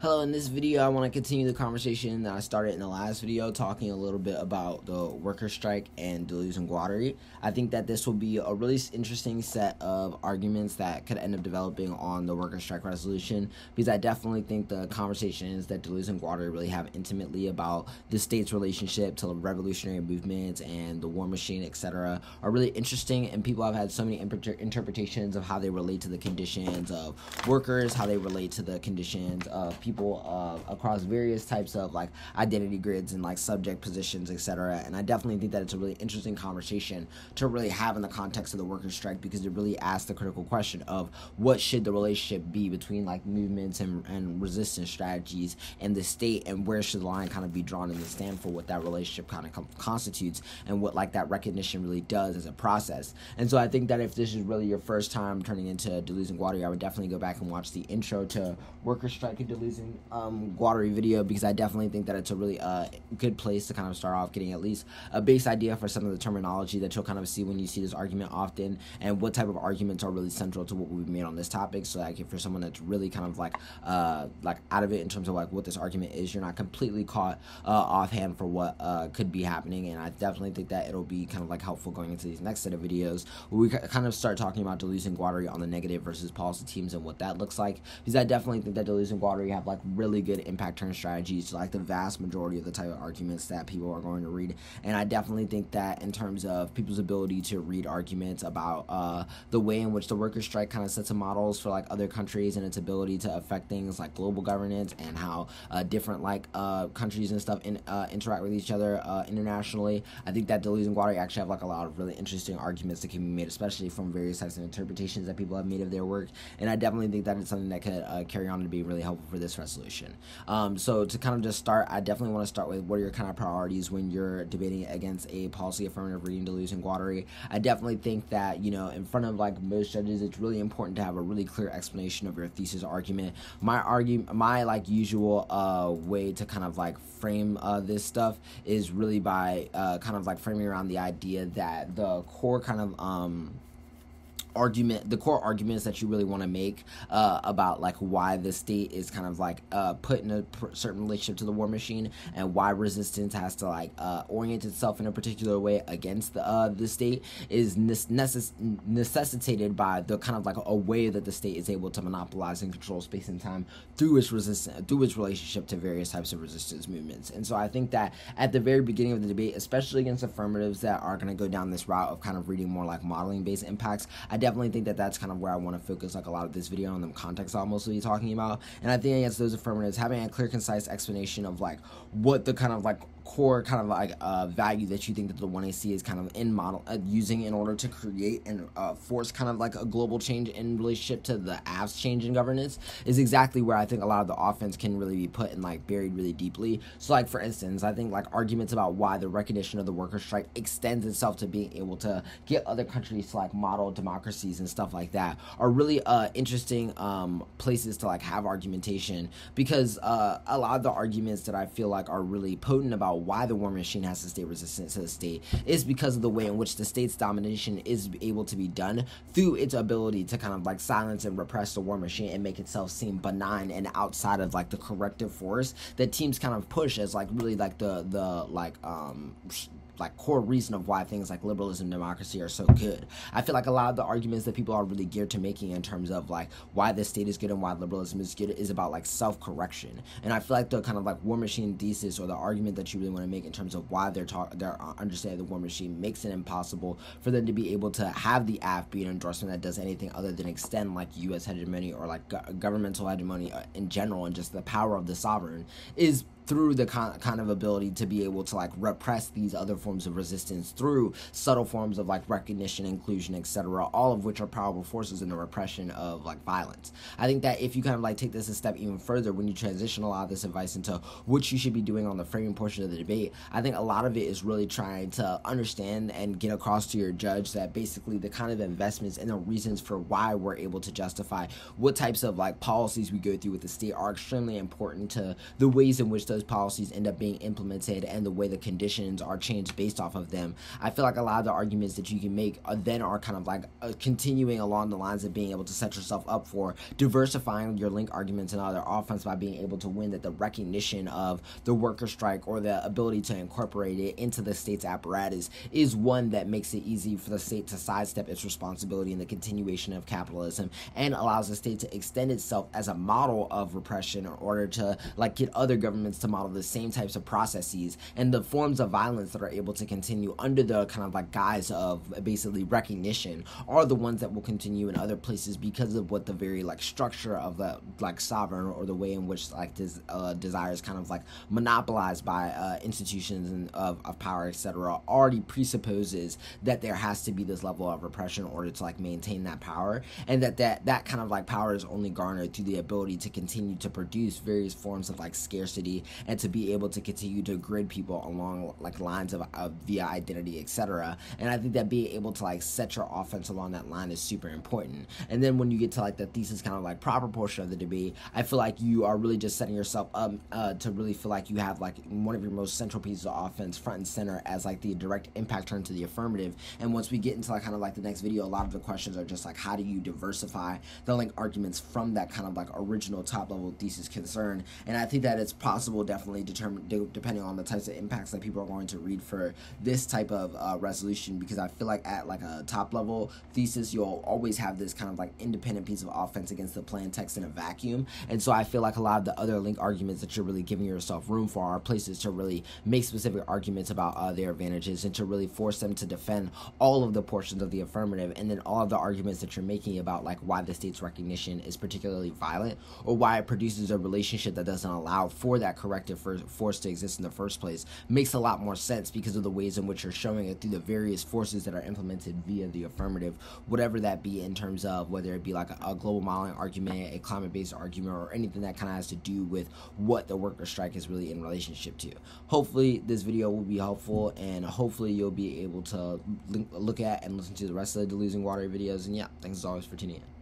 Hello, in this video I want to continue the conversation that I started in the last video, talking a little bit about the worker strike and Deleuze and Guattari. I think that this will be a really interesting set of arguments that could end up developing on the worker strike resolution, because I definitely think the conversations that Deleuze and Guattari really have intimately about the state's relationship to revolutionary movements and the war machine, etc., are really interesting, and people have had so many interpretations of how they relate to the conditions of workers, how they relate to the conditions of people across various types of like identity grids and like subject positions, etc. And I definitely think that it's a really interesting conversation to really have in the context of the workers' strike, because it really asks the critical question of what should the relationship be between like movements and resistance strategies and the state, and where should the line kind of be drawn and stand for what that relationship kind of constitutes, and what like that recognition really does as a process. And so I think that if this is really your first time turning into Deleuze and Guattari, I would definitely go back and watch the intro to worker strike and Deleuze and Guattari video, because I definitely think that it's a really good place to kind of start off getting at least a base idea for some of the terminology that you'll kind of see when you see this argument often, and what type of arguments are really central to what we've made on this topic. So like if you're someone that's really kind of like out of it in terms of like what this argument is, you're not completely caught offhand for what could be happening. And I definitely think that it'll be kind of like helpful going into these next set of videos where we kind of start talking about Deleuze and Guattari on the negative versus policy teams and what that looks like, because I definitely think that Deleuze and Guattari have like really good impact turn strategies to like the vast majority of the type of arguments that people are going to read. And I definitely think that in terms of people's ability to read arguments about the way in which the workers' strike kind of sets of models for like other countries and its ability to affect things like global governance and how different like countries and stuff interact with each other internationally, I think that Deleuze and Guattari actually have like a lot of really interesting arguments that can be made, especially from various types of interpretations that people have made of their work. And I definitely think that it's something that could carry on to be really helpful for this resolution. So to kind of just start, I definitely want to start with what are your kind of priorities when you're debating against a policy affirmative reading Deleuze and Guattari. I definitely think that, you know, in front of like most judges, it's really important to have a really clear explanation of your thesis argument. My like usual way to kind of like frame this stuff is really by kind of like framing around the idea that the core kind of the core arguments that you really want to make about like why the state is kind of like put in a certain relationship to the war machine, and why resistance has to like orient itself in a particular way against the state is necessitated by the kind of like a way that the state is able to monopolize and control space and time through its relationship to various types of resistance movements. And so I think that at the very beginning of the debate, especially against affirmatives that are going to go down this route of kind of reading more like modeling based impacts, I definitely think that that's kind of where I want to focus like a lot of this video on, the context I'll mostly be talking about. And I think against those affirmatives, having a clear, concise explanation of like what the kind of like core kind of like value that you think that the 1AC is kind of in model using in order to create and force kind of like a global change in relationship to the affs change in governance is exactly where I think a lot of the offense can really be put and like buried really deeply. So like for instance, I think like arguments about why the recognition of the workers' strike extends itself to being able to get other countries to like model democracies and stuff like that are really interesting places to like have argumentation, because a lot of the arguments that I feel like are really potent about why the war machine has to stay resistant to the state is because of the way in which the state's domination is able to be done through its ability to kind of like silence and repress the war machine and make itself seem benign and outside of like the corrective force that teams kind of push as like really like the core reason of why things like liberalism and democracy are so good. I feel like a lot of the arguments that people are really geared to making in terms of like why the state is good and why liberalism is good is about like self-correction. And I feel like the kind of like war machine thesis, or the argument that you really want to make in terms of why their understanding of the war machine makes it impossible for them to be able to have the AF be an endorsement that does anything other than extend like U.S. hegemony or like governmental hegemony in general, and just the power of the sovereign, is through the kind of ability to be able to like repress these other forms of resistance through subtle forms of like recognition, inclusion, etc., all of which are powerful forces in the repression of like violence. I think that if you kind of like take this a step even further, when you transition a lot of this advice into what you should be doing on the framing portion of the debate, I think a lot of it is really trying to understand and get across to your judge that basically the kind of investments and the reasons for why we're able to justify what types of like policies we go through with the state are extremely important to the ways in which those those policies end up being implemented and the way the conditions are changed based off of them, I feel like a lot of the arguments that you can make then are kind of like continuing along the lines of being able to set yourself up for diversifying your link arguments and other offense by being able to win, that the recognition of the worker strike or the ability to incorporate it into the state's apparatus is one that makes it easy for the state to sidestep its responsibility in the continuation of capitalism and allows the state to extend itself as a model of repression in order to like get other governments to model the same types of processes, and the forms of violence that are able to continue under the kind of like guise of basically recognition are the ones that will continue in other places because of what the very like structure of the like sovereign or the way in which like this desire is kind of like monopolized by institutions and of power, etc., already presupposes that there has to be this level of repression in order to like maintain that power, and that kind of like power is only garnered through the ability to continue to produce various forms of like scarcity and to be able to continue to grid people along like lines of via identity, etc. And I think that being able to like set your offense along that line is super important. And then when you get to like the thesis kind of like proper portion of the debate, I feel like you are really just setting yourself up to really feel like you have like one of your most central pieces of offense front and center as like the direct impact turn to the affirmative. And once we get into like kind of like the next video, a lot of the questions are just like, how do you diversify the link arguments from that kind of like original top level thesis concern? And I think that it's possible, definitely depending on the types of impacts that people are going to read for this type of resolution, because I feel like at like a top level thesis, you'll always have this kind of like independent piece of offense against the plain text in a vacuum. And so I feel like a lot of the other link arguments that you're really giving yourself room for are places to really make specific arguments about their advantages and to really force them to defend all of the portions of the affirmative, and then all of the arguments that you're making about like why the state's recognition is particularly violent or why it produces a relationship that doesn't allow for that corrective force to exist in the first place makes a lot more sense because of the ways in which you're showing it through the various forces that are implemented via the affirmative, whatever that be, in terms of whether it be like a global modeling argument, a climate-based argument, or anything that kind of has to do with what the worker strike is really in relationship to. Hopefully this video will be helpful, and hopefully you'll be able to look at and listen to the rest of the Deleuze and Guattari videos. And yeah, thanks as always for tuning in.